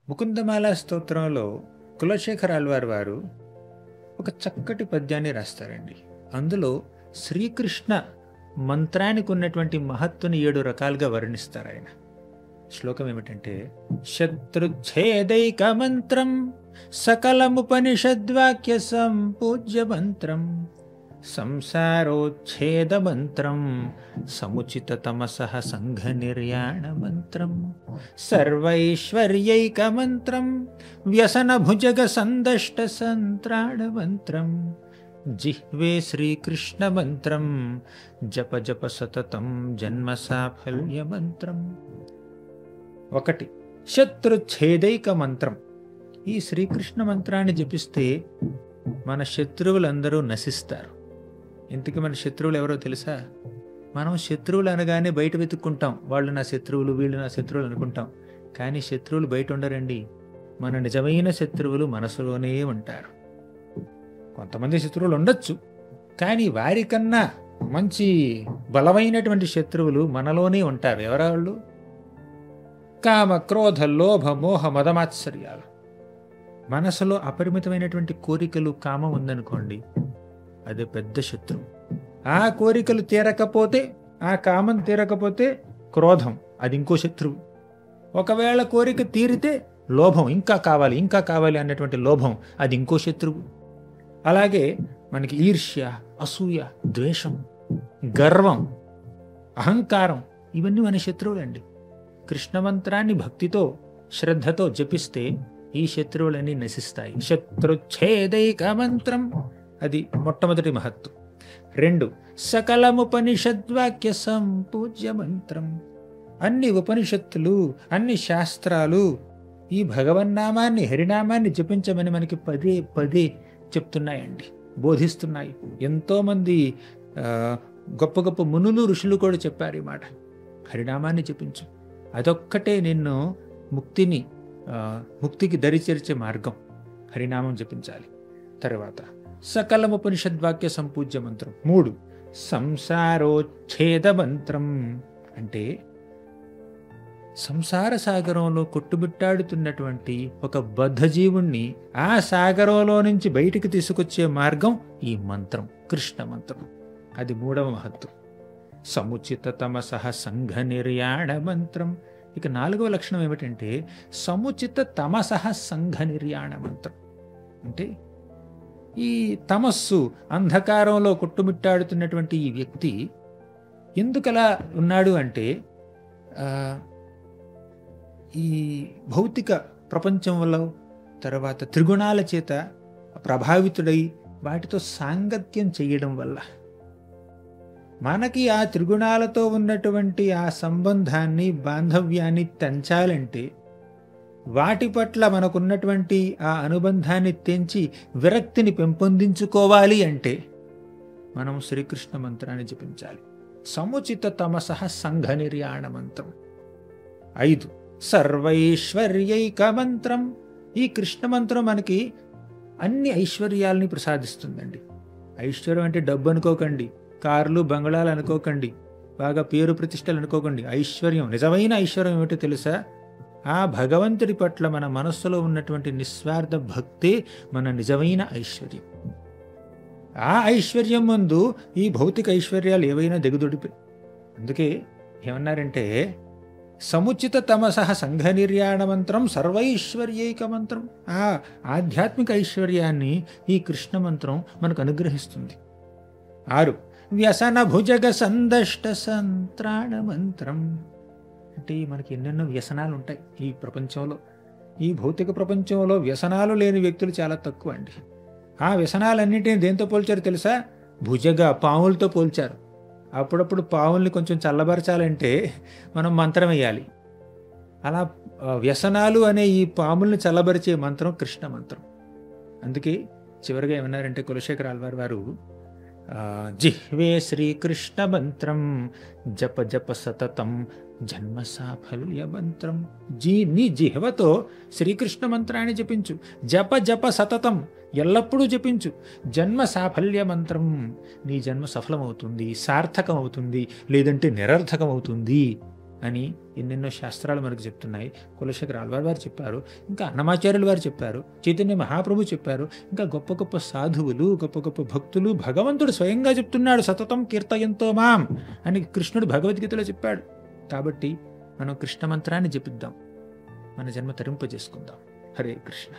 ముకుందమాల స్తోత్రంలో కులశేఖర ఆళ్వార్ వారు ఒక చక్కటి పద్యాన్ని రాస్తారండి. అందులో శ్రీకృష్ణ మంత్రానికి ఉన్నటువంటి మహత్తుని 7 రకాలుగా వర్ణిస్తారు ఆయన. శ్లోకం ఏమిటంటే, శత్రుచ్ఛేదైక మంత్రం సకలముపనిషద్వాక్య సంపూజ్య మంత్రం సంసారోచ్ఛేద మంత్రం సముచిత తమసః సంఘ నిర్యాణ మంత్రం సర్వైశ్వర్యైక మంత్రం వ్యసన భుజగ సందష్ట సంత్రాణ మంత్రం జిహ్వే శ్రీకృష్ణ మంత్రం జప జప సతతం జన్మ సాఫల్య మంత్రం. 1. శత్రుచ్ఛేదైక మంత్రం. ఈ శ్రీకృష్ణ మంత్రాన్ని జపిస్తే మన శత్రువులందరూ నశిస్తారు. ఇంతకీ మన శత్రువులు ఎవరో తెలుసా? మనం శత్రువులు అనగానే బయట వెతుక్కుంటాం, వాళ్ళు నా శత్రువులు, వీళ్ళు నా శత్రువులు అనుకుంటాం. కానీ శత్రువులు బయట ఉండరండి. మన నిజమైన శత్రువులు మనసులోనే ఉంటారు. కొంతమంది శత్రువులు ఉండొచ్చు, కానీ వారికన్నా మంచి బలమైనటువంటి శత్రువులు మనలోనే ఉంటారు. ఎవరాళ్ళు? కామ క్రోధ లోభ మోహ మదమాత్సర్యాలు. మనసులో అపరిమితమైనటువంటి కోరికలు, కామం ఉందనుకోండి, అది పెద్ద శత్రువు. ఆ కోరికలు తీరకపోతే, ఆ కామం తీరకపోతే క్రోధం, అది ఇంకో శత్రువు. ఒకవేళ కోరిక తీరితే లోభం, ఇంకా కావాలి ఇంకా కావాలి అన్నటువంటి లోభం, అది ఇంకో శత్రువు. అలాగే మనకి ఈర్ష్య, అసూయ, ద్వేషం, గర్వం, అహంకారం, ఇవన్నీ మన శత్రువులండి. కృష్ణ మంత్రాన్ని భక్తితో శ్రద్ధతో జపిస్తే ఈ శత్రువులన్నీ నశిస్తాయి. శత్రుచ్ఛేదైక మంత్రం, అది మొట్టమొదటి మహత్తు. 2. సకలముపనిషద్వాక్య సంపూజ్య మంత్రం. అన్ని ఉపనిషత్తులు, అన్ని శాస్త్రాలు ఈ భగవన్నామాన్ని, హరినామాన్ని జపించమని మనకి పదే పదే చెప్తున్నాయండి, బోధిస్తున్నాయి. ఎంతోమంది గొప్ప గొప్ప మునులు, ఋషులు కూడా చెప్పారు ఈ మాట. హరినామాన్ని జపించు, అదొక్కటే నిన్ను ముక్తికి దరిచేర్చే మార్గం. హరినామం జపించాలి. తర్వాత సకలముపనిషద్వాక్య సంపూజ్య మంత్రం. 3. సంసారోచ్ఛేద మంత్రం. అంటే సంసార సాగరంలో కొట్టుబిట్టాడుతున్నటువంటి ఒక బద్ధజీవుణ్ణి ఆ సాగరంలో నుంచి బయటికి తీసుకొచ్చే మార్గం ఈ మంత్రం, కృష్ణ మంత్రం. అది 3వ మహత్తు. సముచిత తమసః సంఘ నిర్యాణ మంత్రం. ఇక 4వ లక్షణం ఏమిటంటే సముచిత తమసః సంఘ నిర్యాణ మంత్రం. అంటే ఈ తమస్సు, అంధకారంలో కొట్టుమిట్టాడుతున్నటువంటి ఈ వ్యక్తి ఎందుకలా ఉన్నాడు అంటే, ఈ భౌతిక ప్రపంచం వల్ల, తర్వాత త్రిగుణాల చేత ప్రభావితుడై వాటితో సాంగత్యం చేయడం వల్ల. మనకి ఆ త్రిగుణాలతో ఉన్నటువంటి ఆ సంబంధాన్ని, బాంధవ్యాన్ని తెంచాలంటే, వాటి పట్ల మనకున్నటువంటి ఆ అనుబంధాన్ని తెంచి విరక్తిని పెంపొందించుకోవాలి అంటే మనం శ్రీకృష్ణ మంత్రాన్ని జపించాలి. సముచిత తమసః సంఘ నిర్యాణ మంత్రం. 5. సర్వైశ్వర్యైక మంత్రం. ఈ కృష్ణ మంత్రం మనకి అన్ని ఐశ్వర్యాలని ప్రసాదిస్తుందండి. ఐశ్వర్యం అంటే డబ్బు అనుకోకండి, కార్లు బంగళాలు అనుకోకండి, బాగా పేరు ప్రతిష్టలు అనుకోకండి. ఐశ్వర్యం, నిజమైన ఐశ్వర్యం ఏమిటో తెలుసా? ఆ భగవంతుడి పట్ల మన మనస్సులో ఉన్నటువంటి నిస్వార్థ భక్తే మన నిజమైన ఐశ్వర్యం. ఆ ఐశ్వర్యం ముందు ఈ భౌతిక ఐశ్వర్యాలు ఏవైనా దిగుదొడిపే. అందుకే ఏమన్నారంటే, సముచిత తమసః సంఘ నిర్యాణ మంత్రం సర్వైశ్వర్యైక మంత్రం. ఆ ఆధ్యాత్మిక ఐశ్వర్యాన్ని ఈ కృష్ణ మంత్రం మనకు అనుగ్రహిస్తుంది. 6. వ్యసన భుజగ సందష్ట సంత్రాణ మంత్రం. అంటే మనకి ఎన్నెన్నో వ్యసనాలు ఉంటాయి ఈ ప్రపంచంలో. ఈ భౌతిక ప్రపంచంలో వ్యసనాలు లేని వ్యక్తులు చాలా తక్కువ అండి. ఆ వ్యసనాలన్నింటినీ దేంతో పోల్చారు తెలుసా? భుజగ, పాములతో పోల్చారు. అప్పుడప్పుడు పాముల్ని కొంచెం చల్లబరచాలంటే మనం మంత్రం వేయాలి. అలా వ్యసనాలు అనే ఈ పాముల్ని చల్లబరిచే మంత్రం కృష్ణ మంత్రం. అందుకే చివరిగా ఏమన్నారంటే కులశేఖర ఆళ్వార్ వారు, జిహ్వే శ్రీకృష్ణ మంత్రం జప జప సతతం జన్మ సాఫల్య మంత్రం. నీ జిహ్వతో శ్రీకృష్ణ మంత్రాన్ని జపించు, జప జప సతతం, ఎల్లప్పుడూ జపించు. జన్మ సాఫల్య మంత్రం, నీ జన్మ సఫలమవుతుంది, సార్థకమవుతుంది, లేదంటే నిరర్థకమవుతుంది అని ఎన్నెన్నో శాస్త్రాలు మనకు చెప్తున్నాయి. కులశేఖర ఆళ్వార్ వారు చెప్పారు, ఇంకా అన్నమాచార్యులు వారు చెప్పారు, చైతన్య మహాప్రభు చెప్పారు, ఇంకా గొప్ప గొప్ప సాధువులు, గొప్ప గొప్ప భక్తులు, భగవంతుడు స్వయంగా చెప్తున్నాడు, సతతం కీర్తయంతో మాం అని కృష్ణుడు భగవద్గీతలో చెప్పాడు. కాబట్టి మనం కృష్ణ మంత్రాన్ని జపిద్దాం, మన జన్మ తరింపజేసుకుందాం. హరే కృష్ణ.